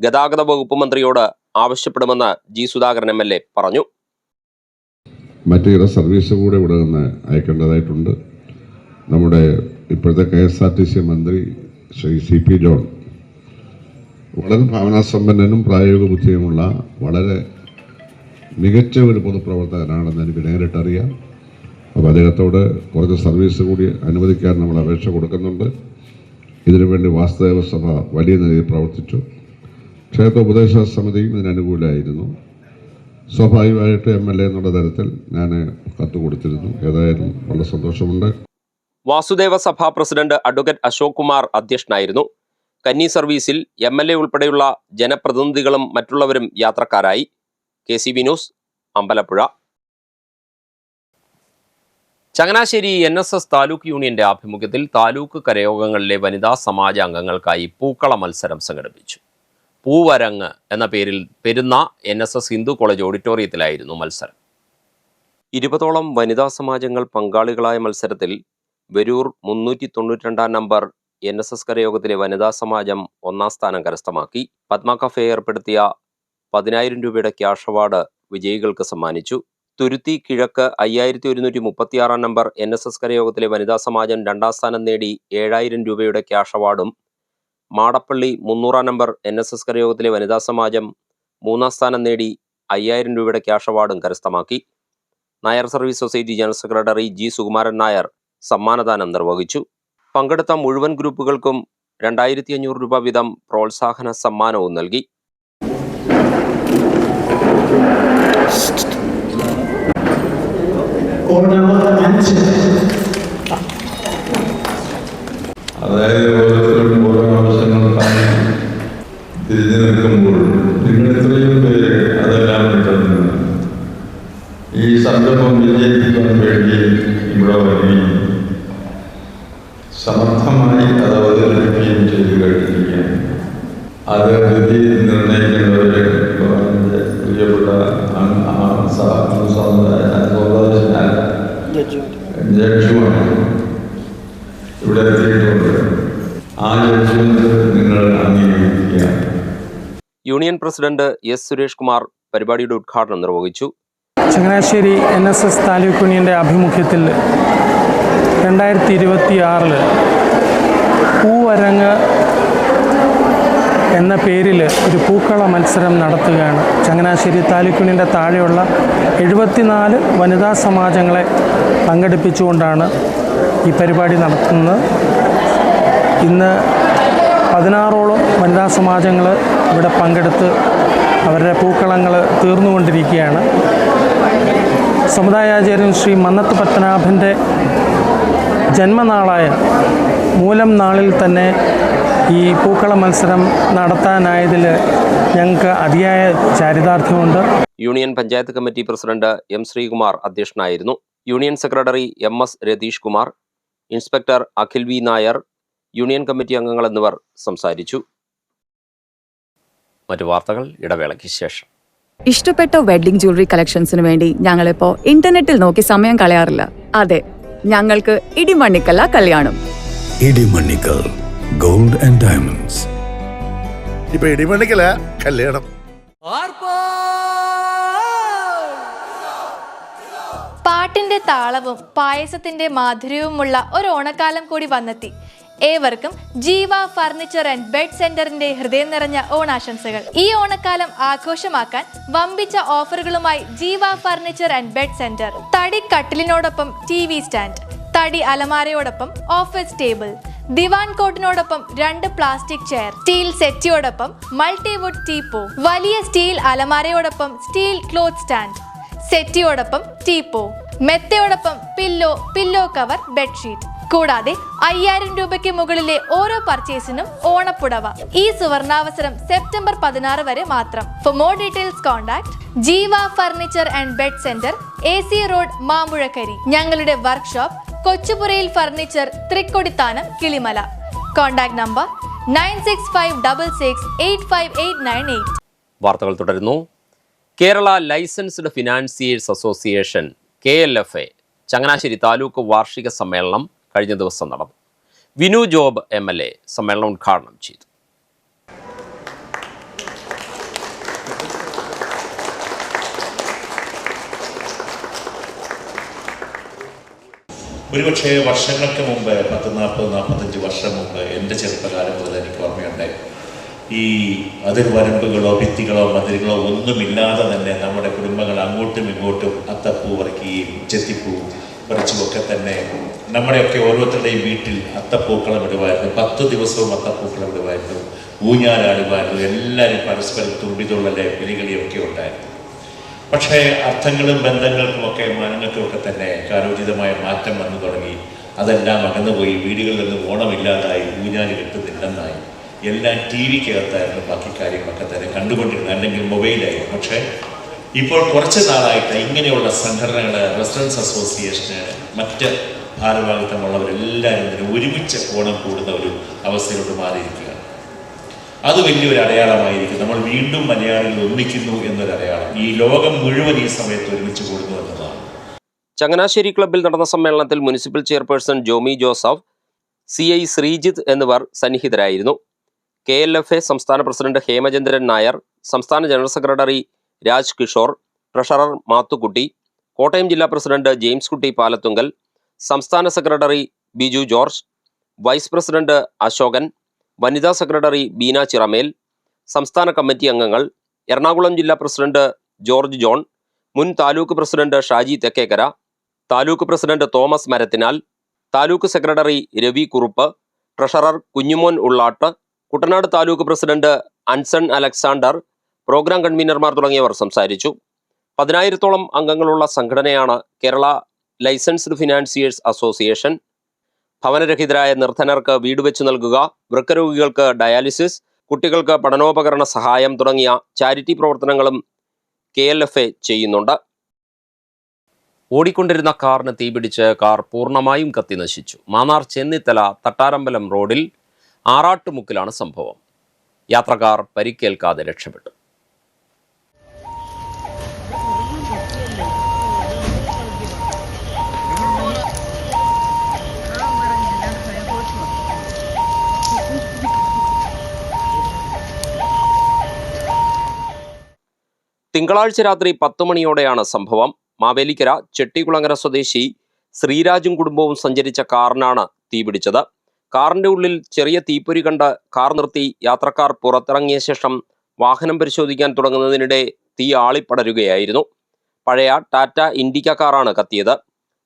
ഗതാഗത വകുപ്പ് മന്ത്രിയോട് ആവശ്യപ്പെടുമെന്ന് G. സുധാകരൻ MLA പറഞ്ഞു. മറ്റു ചില സർവീസ് കൂടെ ഇവിടെ നിന്ന് അയക്കേണ്ടതായിട്ടുണ്ട്. നമ്മുടെ ഇപ്പോഴത്തെ KSRTC മന്ത്രി ശ്രീ CP ജോൺ വളരെ ഭാവനാസമ്പന്നനും പ്രായോഗിക ബുദ്ധിയുമുള്ള വളരെ മികച്ച ഒരു പൊതുപ്രവർത്തകനാണെന്ന് എനിക്ക് നേരിട്ടറിയാം. അപ്പോൾ അദ്ദേഹത്തോട് കുറച്ച് സർവീസ് കൂടി അനുവദിക്കാൻ നമ്മൾ അപേക്ഷ കൊടുക്കുന്നുണ്ട്. ഇതിനുവേണ്ടി വാസുദേവ സഭ വലിയ നിലയിൽ പ്രവർത്തിച്ചു. ക്ഷേത്ര ഉപദേശ സമിതിയും ഇതിനനുകൂലമായിരുന്നു. സ്വാഭാവികമായിട്ട് MLA എന്നുള്ള തരത്തിൽ ഞാൻ കത്ത് കൊടുത്തിരുന്നു. ഏതായാലും വളരെ സന്തോഷമുണ്ട്. വാസുദേവ സഭ പ്രസിഡന്റ് അഡ്വക്കേറ്റ് അശോക് കുമാർ അധ്യക്ഷനായിരുന്നു. കന്നി സർവീസിൽ MLA ഉൾപ്പെടെയുള്ള ജനപ്രതിനിധികളും മറ്റുള്ളവരും യാത്രക്കാരായി. KCV news, Ambalappuzha. Changanassery NSS taluk യൂണിയന്റെ ആഭിമുഖ്യത്തിൽ താലൂക്ക് കരയോഗങ്ങളിലെ വനിതാ സമാജ അംഗങ്ങൾക്കായി പൂക്കള മത്സരം സംഘടിപ്പിച്ചു. പൂവരങ്ങ് എന്ന പേരിൽ പെരുന്ന NSS ഹിന്ദു കോളേജ് ഓഡിറ്റോറിയത്തിലായിരുന്നു മത്സരം. 20ഓളം വനിതാ സമാജങ്ങൾ പങ്കാളികളായ മത്സരത്തിൽ വരൂർ 392 നമ്പർ NSS കരയോഗത്തിലെ വനിതാ സമാജം 1ാം സ്ഥാനം കരസ്ഥമാക്കി. പത്മ കഫേ ഏർപ്പെടുത്തിയ 10,000 രൂപയുടെ ക്യാഷ് അവാർഡ് വിജയികൾക്ക് സമ്മാനിച്ചു. തുരുത്തി കിഴക്ക് 5136 നമ്പർ NSS കരയോഗത്തിലെ വനിതാ സമാജം 2ാം സ്ഥാനം നേടി 7,000 രൂപയുടെ ക്യാഷ് അവാർഡും, മാടപ്പള്ളി 300 നമ്പർ NSS കരയോഗത്തിലെ വനിതാ സമാജം 3ാം സ്ഥാനം നേടി 5,000 രൂപയുടെ ക്യാഷ് അവാർഡും കരസ്ഥമാക്കി. Nair service society general secretary G. Sukumaran Nair സമ്മാനദാനം നിർവഹിച്ചു. പങ്കെടുത്ത മുഴുവൻ ഗ്രൂപ്പുകൾക്കും 2,500 രൂപ വീതം പ്രോത്സാഹന സമ്മാനവും നൽകി. അതായത് ഓരോരുത്തരും ഓരോ ആവശ്യങ്ങൾക്കായി തിരിഞ്ഞു നിൽക്കുമ്പോൾ നിങ്ങൾ ഇത്രയും പേര് അതെല്ലാം കിട്ടുന്നു. ഈ സംരംഭം വിജയിപ്പിക്കാൻ വേണ്ടി ഇവിടെ വരികയും സമർത്ഥമായി അത് അവതരിപ്പിക്കുകയും ചെയ്തു കഴിഞ്ഞിരിക്കുകയാണ്. അത് വിധി നിർണ്ണയിക്കേണ്ടവരെ പ്രിയപ്പെട്ട ജഡ്ജിമാണ് ഇവിടെ എത്തിയിട്ടുണ്ട്. ആ judge president S Suresh Kumar പരിപാടിയുടെ ഉദ്ഘാടനം നിർവഹിച്ചു. ചങ്ങനാശ്ശേരി NSS താലൂക്ക് യൂണിയൻ്റെ ആഭിമുഖ്യത്തിൽ 2026 പൂവരങ്ങ് എന്ന പേരിൽ ഒരു പൂക്കള മത്സരം നടത്തുകയാണ്. ചങ്ങനാശ്ശേരി താലൂക്ക് യൂണിയൻ്റെ താഴെയുള്ള 74 വനിതാ സമാജങ്ങളെ പങ്കെടുപ്പിച്ചുകൊണ്ടാണ് ഈ പരിപാടി നടത്തുന്നത്. ഇന്ന് 16ഓളം വനിതാ സമാജങ്ങൾ ഇവിടെ പങ്കെടുത്ത് അവരുടെ പൂക്കളങ്ങൾ തീർന്നുകൊണ്ടിരിക്കുകയാണ്. സമുദായാചാര്യൻ ശ്രീ മന്നത്ത് പത്മനാഭൻ്റെ ജന്മനാളായ മൂലം നാളിൽ തന്നെ ഈ പൂക്കള മത്സരം നടത്താനായതിൽ ഞങ്ങൾക്ക് അതിയായ ചാരിതാർത്ഥ്യമുണ്ട്. Union panchayat committee president M. Sreekumar അധ്യക്ഷനായിരുന്നു. Union secretary MS. Ratheesh Kumar, inspector Akhil V. Nair, union committee അംഗങ്ങൾ എന്നിവർ സംസാരിച്ചു. മറ്റു വാർത്തകൾ ഇടവേളയ്ക്ക് ശേഷം. ഇഷ്ടപ്പെട്ട വെഡ്ഡിംഗ് ജ്വല്ലറി കളക്ഷൻസിന് വേണ്ടി ഞങ്ങളിപ്പോൾ ഇന്റർനെറ്റിൽ നോക്കി സമയം കളയാറില്ല. അതെ, ഞങ്ങൾക്ക് ഇടിമണ്ണിക്കല്ല കല്യാണം. Idimannickal gold and diamonds. ഇപ്പൊ ഇടിമണ്ണിക്കല കല്യാണം. പാട്ടിന്റെ താളവും പായസത്തിന്റെ മാധുര്യവുമുള്ള ഒരു ഓണക്കാലം കൂടി വന്നെത്തി. ഏവർക്കും ജീവ ഫർണിച്ചർ ആൻഡ് ബെഡ് സെന്ററിന്റെ ഹൃദയം നിറഞ്ഞ ഓണാശംസകൾ. ഈ ഓണക്കാലം ആഘോഷമാക്കാൻ വമ്പിച്ച ഓഫറുകളുമായി ജീവ ഫർണിച്ചർ ആൻഡ് ബെഡ് സെന്റർ. തടി കട്ടിലിനോടൊപ്പം TV സ്റ്റാൻഡ്, തടി അലമാരയോടൊപ്പം ഓഫീസ് ടേബിൾ, ദിവാൻ കോട്ടിനോടൊപ്പം 2 പ്ലാസ്റ്റിക് ചെയർ, സ്റ്റീൽ സെറ്റിയോടൊപ്പം മൾട്ടിവുഡ് ടീപ്പോ, വലിയ സ്റ്റീൽ അലമാരയോടൊപ്പം സ്റ്റീൽ ക്ലോത്ത് സ്റ്റാൻഡ്, സെറ്റിയോടൊപ്പം ടീപ്പോ, മെത്തയോടൊപ്പം പില്ലോ കവർ, ബെഡ്ഷീറ്റ്. കൂടാതെ 5000 രൂപയ്ക്ക് മുകളിലെ ഓരോ പർച്ചേസിനും ഓണപ്പുടവ. ഈ സുവർണാവസരം സെപ്റ്റംബർ 16 വരെ മാത്രം. For more details contact Jeeva furniture and bed centre, AC road, Mampuzhakari. ഞങ്ങളുടെ വർക്ക്ഷോപ്പ് കൊച്ചുപുരയിൽ furniture, Thrikkodithanam, Kilimala. Contact number 9656685898. വാർത്തകൾ തുടരുന്നു. Kerala licensed financiers association KLFA Changanassery taluk വാർഷിക സമ്മേളനം കഴിഞ്ഞ ദിവസം നടന്നു. വിനു ജോബ് MLA സമ്മേളനം ഉദ്ഘാടനം ചെയ്തു. ഒരുപക്ഷെ വർഷങ്ങൾക്ക് മുമ്പ് 40-45 വർഷം മുമ്പ് എൻ്റെ ചെറുപ്പകാലം മുതൽ എനിക്ക് ഓർമ്മയുണ്ടായി. ഈ അതിർവരമ്പുകളോ ഭിത്തികളോ മതിലുകളോ ഒന്നുമില്ലാതെ തന്നെ നമ്മുടെ കുടുംബങ്ങൾ അങ്ങോട്ടും ഇങ്ങോട്ടും അത്തപ്പൂ പറിക്കുകയും ചെത്തിപ്പൂ പറിച്ചുമൊക്കെ തന്നെ നമ്മുടെയൊക്കെ ഓരോരുത്തരുടെയും വീട്ടിൽ അത്തപ്പൂക്കളം ഇടുമായിരുന്നു. 10 ദിവസവും അത്തപ്പൂക്കളം ഇടുമായിരുന്നു, ഊഞ്ഞാലാടുമായിരുന്നു. എല്ലാവരും പരസ്പരം തുമ്പിതുള്ളലെ പിലികളിയൊക്കെ ഉണ്ടായിരുന്നു. പക്ഷേ അർത്ഥങ്ങളും ബന്ധങ്ങൾക്കുമൊക്കെ മാനങ്ങൾക്കുമൊക്കെ തന്നെ കാലോചിതമായ മാറ്റം വന്നു തുടങ്ങി. അതെല്ലാം അകന്നുപോയി. വീടുകളിൽ നിന്ന് ഓണമില്ലാതായി, ഊഞ്ഞാല് കിട്ടുന്നില്ലെന്നായി. എല്ലാം TV-ക്കകത്തായിരുന്നു ബാക്കി കാര്യങ്ങളൊക്കെ തന്നെ കണ്ടുകൊണ്ടിരുന്നത്, അല്ലെങ്കിൽ മൊബൈലായി. പക്ഷേ ഇപ്പോൾ കുറച്ച് നാളായിട്ട് ഇങ്ങനെയുള്ള സംഘടനകൾ, റെസിഡൻസ് അസോസിയേഷന്, മറ്റ് ഭാരവാഹിത്വമുള്ളവരെല്ലാവരും തന്നെ ഒരുമിച്ച് ഓണം കൂടുന്ന ഒരു അവസ്ഥയിലോട്ട് മാറിയിരിക്കുകയാണ്. അത് വലിയൊരു അടയാളമായിരിക്കും. നമ്മൾ വീണ്ടും മലയാളികൾ ഒന്നിക്കുന്നു എന്നൊരു അടയാളം. ഈ ലോകം മുഴുവൻ ഈ സമയത്ത് ഒരുമിച്ച് കൂടുന്നു എന്നതാണ്. ചങ്ങനാശ്ശേരി ക്ലബ്ബിൽ നടന്ന സമ്മേളനത്തിൽ municipal chairperson Jomy Joseph, CI Sreejith എന്നിവർ സന്നിഹിതരായിരുന്നു. KLFA സംസ്ഥാന പ്രസിഡന്റ് ഹേമചന്ദ്രൻ നായർ, സംസ്ഥാന general secretary Raj Kishore, treasurer Mathukutty, Kottayam ജില്ലാ പ്രസിഡന്റ് ജെയിംസ് കുട്ടി പാലത്തുങ്കൽ, സംസ്ഥാന secretary Biju George, vice president Asokan, വനിതാ സെക്രട്ടറി ബീന ചിറമേൽ, സംസ്ഥാന കമ്മിറ്റി അംഗങ്ങൾ, എറണാകുളം ജില്ലാ പ്രസിഡന്റ് ജോർജ് ജോൺ, മുൻ taluk president Shaji Thekkekara, taluk president Thomas Marathinal, taluk secretary Ravi Kurup, treasurer Kunjumon Ullattu, Kuttanad taluk president Anson Alexander, programme കൺവീനർമാർ തുടങ്ങിയവർ സംസാരിച്ചു. 10,000-ഓളം അംഗങ്ങളുള്ള സംഘടനയാണ് കേരള ലൈസൻസ്ഡ് ഫിനാൻസിയേഴ്സ് അസോസിയേഷൻ. ഭവനരഹിതരായ നിർധനർക്ക് വീട് വെച്ചു നൽകുക, വൃക്കരോഗികൾക്ക് ഡയാലിസിസ്, കുട്ടികൾക്ക് പഠനോപകരണ സഹായം തുടങ്ങിയ ചാരിറ്റി പ്രവർത്തനങ്ങളും KLFA ചെയ്യുന്നുണ്ട്. ഓടിക്കൊണ്ടിരുന്ന കാറിന് തീപിടിച്ച് കാർ പൂർണ്ണമായും കത്തിനശിച്ചു. മാന്നാർ ചെന്നിത്തല തട്ടാരമ്പലം റോഡിൽ ആറാട്ടുമുക്കിലാണ് സംഭവം. യാത്രക്കാർ പരിക്കേൽക്കാതെ രക്ഷപ്പെട്ടു. തിങ്കളാഴ്ച രാത്രി 10 മണിയോടെയാണ് സംഭവം. മാവേലിക്കര ചെട്ടികുളങ്ങര സ്വദേശി ശ്രീരാജും കുടുംബവും സഞ്ചരിച്ച കാറിനാണ് തീപിടിച്ചത്. കാറിന്റെ ഉള്ളിൽ ചെറിയ തീപ്പൊരി കണ്ട് കാർ നിർത്തി യാത്രക്കാർ പുറത്തിറങ്ങിയ ശേഷം വാഹനം പരിശോധിക്കാൻ തുടങ്ങുന്നതിനിടെ തീ ആളിപ്പടരുകയായിരുന്നു. പഴയ ടാറ്റ ഇൻഡിക്ക കാറാണ് കത്തിയത്.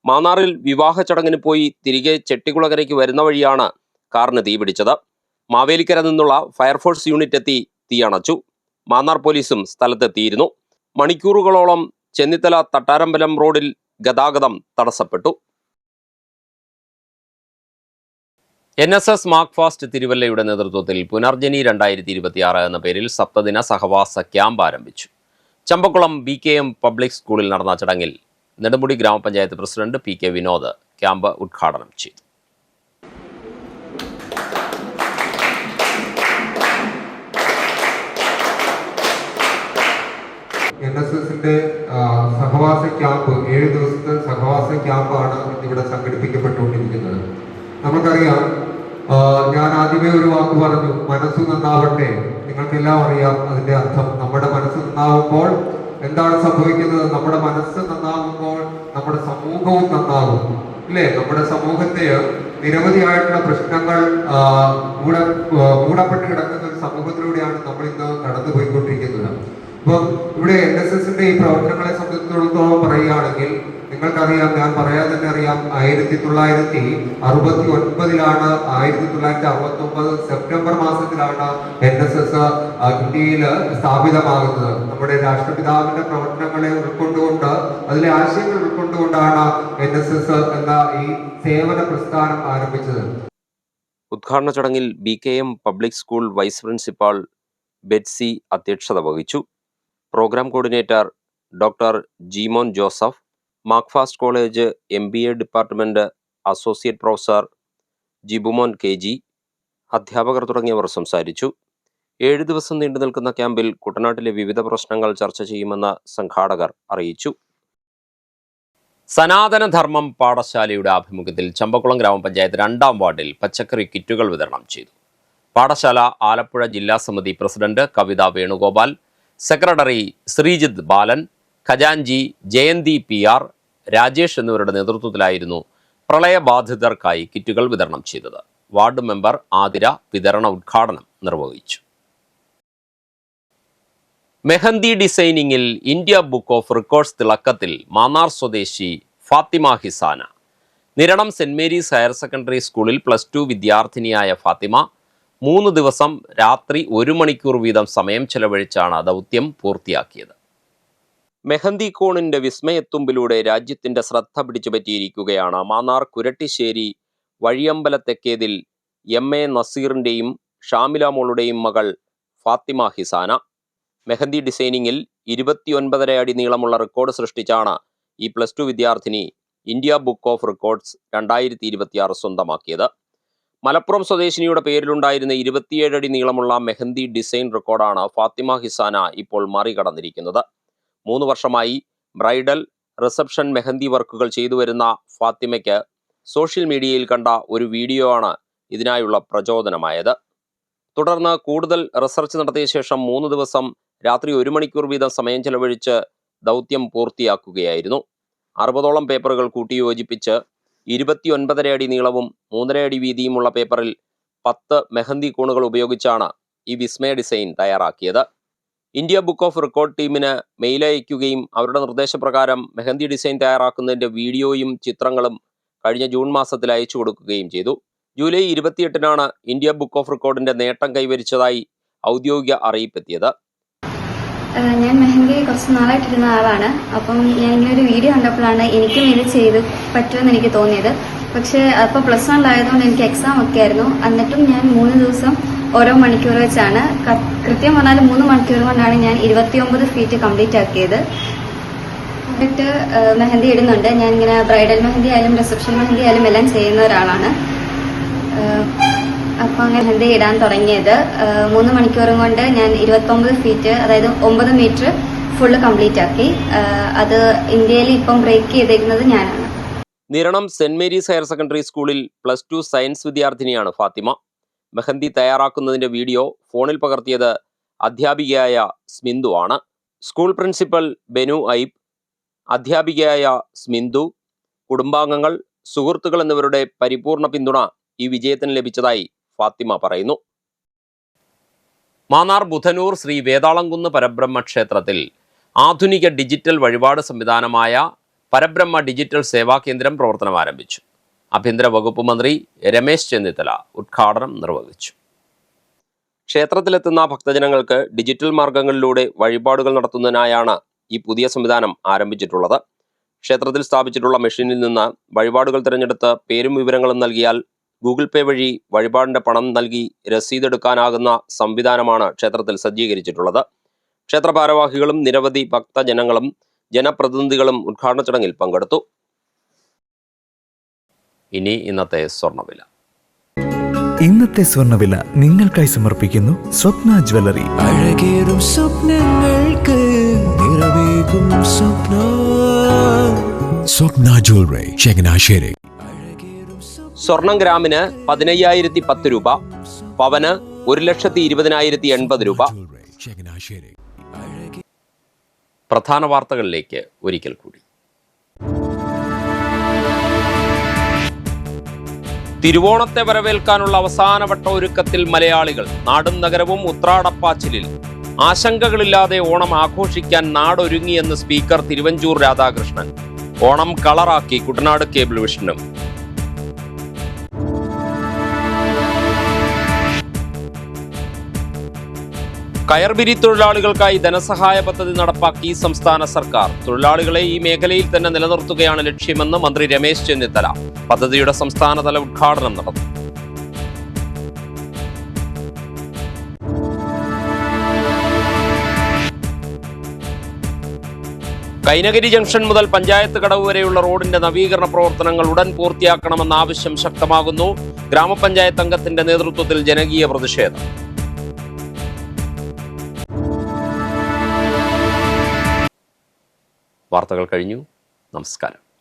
മാന്നാറിൽ വിവാഹ ചടങ്ങിന് പോയി തിരികെ ചെട്ടികുളങ്ങരയ്ക്ക് വരുന്ന വഴിയാണ് കാറിന് തീപിടിച്ചത്. മാവേലിക്കര നിന്നുള്ള ഫയർഫോഴ്സ് യൂണിറ്റ് എത്തി തീയണച്ചു. മാന്നാർ പോലീസും സ്ഥലത്തെത്തിയിരുന്നു. മണിക്കൂറുകളോളം ചെന്നിത്തല തട്ടാരമ്പലം റോഡിൽ ഗതാഗതം തടസ്സപ്പെട്ടു. NSS മാർക്ക് ഫാസ്റ്റ് തിരുവല്ലയുടെ നേതൃത്വത്തിൽ പുനർജനി 2026 എന്ന പേരിൽ സപ്തദിന സഹവാസ ക്യാമ്പ് ആരംഭിച്ചു. ചമ്പക്കുളം BKM പബ്ലിക് സ്കൂളിൽ നടന്ന ചടങ്ങിൽ നെടുമുടി ഗ്രാമപഞ്ചായത്ത് പ്രസിഡന്റ് PK വിനോദ് ക്യാമ്പ് ഉദ്ഘാടനം ചെയ്തു. NSSന്റെ സഹവാസ ക്യാമ്പ് 7 ദിവസത്തെ സഹവാസ ക്യാമ്പാണ് ഇവിടെ സംഘടിപ്പിക്കപ്പെട്ടുകൊണ്ടിരിക്കുന്നത്. നമുക്കറിയാം, ഞാൻ ആദ്യമേ ഒരു വാക്ക് പറഞ്ഞു, മനസ്സ് നന്നാവട്ടെ. നിങ്ങൾക്കെല്ലാം അറിയാം അതിന്റെ അർത്ഥം. നമ്മുടെ മനസ്സ് നന്നാവുമ്പോൾ എന്താണ് സംഭവിക്കുന്നത്? നമ്മുടെ മനസ്സ് നന്നാവുമ്പോൾ നമ്മുടെ സമൂഹവും നന്നാകും, ഇല്ലേ? നമ്മുടെ സമൂഹത്തെ നിരവധിയായിട്ടുള്ള പ്രശ്നങ്ങൾ മൂടപ്പെട്ട് കിടക്കുന്ന ഒരു സമൂഹത്തിലൂടെയാണ് നമ്മൾ ഇന്ന് കടന്നുപോയിക്കൊണ്ടിരിക്കുന്നത്. അപ്പം ഇവിടെ NSSന്റെ ഈ പ്രവർത്തനങ്ങളെ സംബന്ധിച്ചിടത്തോളം പറയുകയാണെങ്കിൽ നിങ്ങൾക്കറിയാം, ഞാൻ പറയാൻ തന്നെ അറിയാം, 1969 1969 സെപ്റ്റംബർ മാസത്തിലാണ് NSS ഇന്ത്യയിൽ സ്ഥാപിതമാകുന്നത്. നമ്മുടെ രാഷ്ട്രപിതാവിന്റെ പ്രവർത്തനങ്ങളെ ഉൾക്കൊണ്ടുകൊണ്ട്, അതിലെ ആശയങ്ങൾ ഉൾക്കൊണ്ടുകൊണ്ടാണ് NSS എന്ന ഈ സേവന പ്രസ്ഥാനം ആരംഭിച്ചത്. ഉദ്ഘാടന ചടങ്ങിൽ BKM public school vice principal Betsy അധ്യക്ഷത വഹിച്ചു. Programme coordinator doctor Jeemon Joseph, Macfast college MBA department associate professor Jibumon KG, അധ്യാപകർ തുടങ്ങിയവർ സംസാരിച്ചു. 7 ദിവസം നീണ്ടു നിൽക്കുന്ന ക്യാമ്പിൽ കുട്ടനാട്ടിലെ വിവിധ പ്രശ്നങ്ങൾ ചർച്ച ചെയ്യുമെന്ന് സംഘാടകർ അറിയിച്ചു. സനാതനധർമ്മം പാഠശാലയുടെ ആഭിമുഖ്യത്തിൽ ചമ്പക്കുളം ഗ്രാമപഞ്ചായത്ത് 2-ാം വാർഡിൽ പച്ചക്കറി കിറ്റുകൾ വിതരണം ചെയ്തു. പാഠശാല ആലപ്പുഴ ജില്ലാ സമിതി പ്രസിഡന്റ് കവിത വേണുഗോപാൽ, സെക്രട്ടറി ശ്രീജിത്ത് ബാലൻ, ഖജാൻജി ജയന്തി PR, രാജേഷ് എന്നിവരുടെ നേതൃത്വത്തിലായിരുന്നു പ്രളയബാധിതർക്കായി കിറ്റുകൾ വിതരണം ചെയ്തത്. വാർഡ് മെമ്പർ ആതിര വിതരണ ഉദ്ഘാടനം നിർവഹിച്ചു. മെഹന്തി ഡിസൈനിങ്ങിൽ ഇന്ത്യ ബുക്ക് ഓഫ് റെക്കോർഡ്സ് തിളക്കത്തിൽ മാന്നാർ സ്വദേശി Fathima Hisana. Niranam saint Mary's higher secondary സ്കൂളിൽ +2 വിദ്യാർത്ഥിനിയായ ഫാത്തിമ 3 ദിവസം രാത്രി 1 മണിക്കൂർ വീതം സമയം ചെലവഴിച്ചാണ് ദൗത്യം പൂർത്തിയാക്കിയത്. മെഹന്തി കോണിന്റെ വിസ്മയത്തുമ്പിലൂടെ രാജ്യത്തിന്റെ ശ്രദ്ധ പിടിച്ചുപറ്റിയിരിക്കുകയാണ് മാന്നാർ കുരട്ടിശ്ശേരി വഴിയമ്പലത്തെക്കേതിൽ MA നസീറിന്റെയും ഷാമില മോളുടെയും മകൾ ഫാത്തിമ ഹിസാന. മെഹന്തി ഡിസൈനിങ്ങിൽ 29.5 അടി നീളമുള്ള റെക്കോർഡ് സൃഷ്ടിച്ചാണ് ഈ +2 വിദ്യാർത്ഥിനി ഇന്ത്യ ബുക്ക് ഓഫ് റെക്കോർഡ്സ് 2026 സ്വന്തമാക്കിയത്. മലപ്പുറം സ്വദേശിനിയുടെ പേരിലുണ്ടായിരുന്ന 27 അടി നീളമുള്ള മെഹന്തി ഡിസൈൻ റെക്കോർഡാണ് ഫാത്തിമ ഹിസാന ഇപ്പോൾ മറികടന്നിരിക്കുന്നത്. 3 വർഷമായി ബ്രൈഡൽ റിസപ്ഷൻ മെഹന്തി വർക്കുകൾ ചെയ്തു വരുന്ന ഫാത്തിമയ്ക്ക് സോഷ്യൽ മീഡിയയിൽ കണ്ട ഒരു വീഡിയോ ആണ് ഇതിനായുള്ള പ്രചോദനമായത്. തുടർന്ന് കൂടുതൽ റിസർച്ച് നടത്തിയ ശേഷം 3 ദിവസം രാത്രി 1 മണിക്കൂർ വീതം സമയം ചെലവഴിച്ച് ദൗത്യം പൂർത്തിയാക്കുകയായിരുന്നു. 60ഓളം പേപ്പറുകൾ കൂട്ടിയോജിപ്പിച്ച് 29.5 അടി നീളവും 3.5 അടി വീതിയുമുള്ള പേപ്പറിൽ 10 മെഹന്തി കോണുകൾ ഉപയോഗിച്ചാണ് ഈ വിസ്മയ ഡിസൈൻ തയ്യാറാക്കിയത്. ഇന്ത്യ ബുക്ക് ഓഫ് റെക്കോർഡ് ടീമിന് മെയിൽ അയക്കുകയും അവരുടെ നിർദ്ദേശപ്രകാരം മെഹന്തി ഡിസൈൻ തയ്യാറാക്കുന്നതിന്റെ വീഡിയോയും ചിത്രങ്ങളും കഴിഞ്ഞ ജൂൺ മാസത്തിൽ അയച്ചു കൊടുക്കുകയും ചെയ്തു. ജൂലൈ 28-നാണ് ഇന്ത്യ ബുക്ക് ഓഫ് റെക്കോർഡിന്റെ നേട്ടം കൈവരിച്ചതായി ഔദ്യോഗിക അറിയിപ്പെത്തിയത്. ഞാൻ മെഹന്തി കുറച്ച് നാളായിട്ടിരുന്ന ആളാണ്. അപ്പം ഞാൻ ഇങ്ങനെ ഒരു വീഡിയോ കണ്ടപ്പോഴാണ് എനിക്കും ഇത് ചെയ്ത് പറ്റുമെന്ന് എനിക്ക് തോന്നിയത്. പക്ഷേ അപ്പോൾ +1 ആയതുകൊണ്ട് എനിക്ക് എക്സാം ഒക്കെ ആയിരുന്നു. എന്നിട്ടും ഞാൻ 3 ദിവസം ഓരോ മണിക്കൂർ വെച്ചാണ്, കൃത്യം പറഞ്ഞാൽ 3 മണിക്കൂർ കൊണ്ടാണ് ഞാൻ 29 ഫീറ്റ് കംപ്ലീറ്റ് ആക്കിയത്. എന്നിട്ട് മെഹന്തി ഇടുന്നുണ്ട്. ഞാനിങ്ങനെ ബ്രൈഡൽ മെഹന്തി ആയാലും റിസപ്ഷൻ മെഹന്തി ആയാലും എല്ലാം ചെയ്യുന്ന ഒരാളാണ്. അപ്പോൾ അങ്ങനെ മെഹന്തി ഇടാൻ തുടങ്ങിയത് 3 മണിക്കൂറും കൊണ്ട് ഞാൻ 29 ഫീറ്റ്, അതായത് 9 മീറ്റർ ഫുള്ള് കംപ്ലീറ്റ് ആക്കി. അത് ഇന്ത്യയിൽ ഇപ്പം ബ്രേക്ക് ചെയ്തിരിക്കുന്നത് ഞാനാണ്. Niranam saint Mary's higher secondary സ്കൂളിൽ +2 സയൻസ് വിദ്യാർത്ഥിനിയാണ് ഫാത്തിമ. മെഹന്തി തയ്യാറാക്കുന്നതിന്റെ വീഡിയോ ഫോണിൽ പകർത്തിയത് അധ്യാപികയായ സ്മിന്ദു ആണ്. സ്കൂൾ പ്രിൻസിപ്പൽ ബെനു ഐബ്, അധ്യാപികയായ സ്മിന്ദു, കുടുംബാംഗങ്ങൾ, സുഹൃത്തുക്കൾ എന്നിവരുടെ പരിപൂർണ പിന്തുണ ഈ വിജയത്തിന് ലഭിച്ചതായി ഫാത്തിമ പറയുന്നു. മാന്നാർ ബുധനൂർ ശ്രീ വേതാളംകുന്ന് പരബ്രഹ്മ ക്ഷേത്രത്തിൽ ആധുനിക ഡിജിറ്റൽ വഴിപാട് സംവിധാനമായ പരബ്രഹ്മ ഡിജിറ്റൽ സേവാ കേന്ദ്രം പ്രവർത്തനം ആരംഭിച്ചു. ആഭ്യന്തര വകുപ്പ് മന്ത്രി രമേശ് ചെന്നിത്തല ഉദ്ഘാടനം നിർവഹിച്ചു. ക്ഷേത്രത്തിലെത്തുന്ന ഭക്തജനങ്ങൾക്ക് ഡിജിറ്റൽ മാർഗങ്ങളിലൂടെ വഴിപാടുകൾ നടത്തുന്നതിനായാണ് ഈ പുതിയ സംവിധാനം ആരംഭിച്ചിട്ടുള്ളത്. ക്ഷേത്രത്തിൽ സ്ഥാപിച്ചിട്ടുള്ള മെഷീനിൽ നിന്ന് വഴിപാടുകൾ തിരഞ്ഞെടുത്ത് പേരും വിവരങ്ങളും നൽകിയാൽ ഗൂഗിൾ പേ വഴി വഴിപാടിന്റെ പണം നൽകി രസീതെടുക്കാനാകുന്ന സംവിധാനമാണ് ക്ഷേത്രത്തിൽ സജ്ജീകരിച്ചിട്ടുള്ളത്. ക്ഷേത്ര ഭാരവാഹികളും നിരവധി ഭക്തജനങ്ങളും ജനപ്രതിനിധികളും ഉദ്ഘാടന ചടങ്ങിൽ പങ്കെടുത്തു. ഇനി ഇന്നത്തെ സ്വർണ്ണവില. ഇന്നത്തെ സ്വർണ്ണവില നിങ്ങൾക്കായി സമർപ്പിക്കുന്നു സ്വപ്ന ജ്വല്ലറി. അഴകേറും സ്വപ്നങ്ങൾക്ക് നിറവേകും സ്വപ്ന. സ്വപ്ന ജ്വല്ലറി, ചങ്ങനാശ്ശേരി. സ്വർണം ഗ്രാമിന് 15,010 രൂപ, പവന് 1,20,080 രൂപ. പ്രധാന വാർത്തകളിലേക്ക് ഒരിക്കൽ കൂടി. തിരുവോണത്തെ വരവേൽക്കാനുള്ള അവസാനവട്ട ഒരുക്കത്തിൽ മലയാളികൾ. നാടും നഗരവും ഉത്രാടപ്പാച്ചിലിൽ. ആശങ്കകളില്ലാതെ ഓണം ആഘോഷിക്കാൻ നാടൊരുങ്ങിയെന്ന് സ്പീക്കർ തിരുവഞ്ചൂർ രാധാകൃഷ്ണൻ. ഓണം കളറാക്കി കുട്ടനാട് കേബിൾ വിഷനും. കയർപിരി തൊഴിലാളികൾക്കായി ധനസഹായ പദ്ധതി നടപ്പാക്കി സംസ്ഥാന സർക്കാർ. തൊഴിലാളികളെ ഈ മേഖലയിൽ തന്നെ നിലനിർത്തുകയാണ് ലക്ഷ്യമെന്ന് മന്ത്രി രമേശ് ചെന്നിത്തല. പദ്ധതിയുടെ സംസ്ഥാനതല ഉദ്ഘാടനം നടന്നു. കൈനഗിരി ജംഗ്ഷൻ മുതൽ പഞ്ചായത്ത് കടവ് വരെയുള്ള റോഡിന്റെ നവീകരണ പ്രവർത്തനങ്ങൾ ഉടൻ പൂർത്തിയാക്കണമെന്ന ആവശ്യം ശക്തമാകുന്നു. ഗ്രാമപഞ്ചായത്ത് അംഗത്തിന്റെ നേതൃത്വത്തിൽ ജനകീയ പ്രതിഷേധം. വാർത്തകൾ കഴിഞ്ഞു. നമസ്കാരം.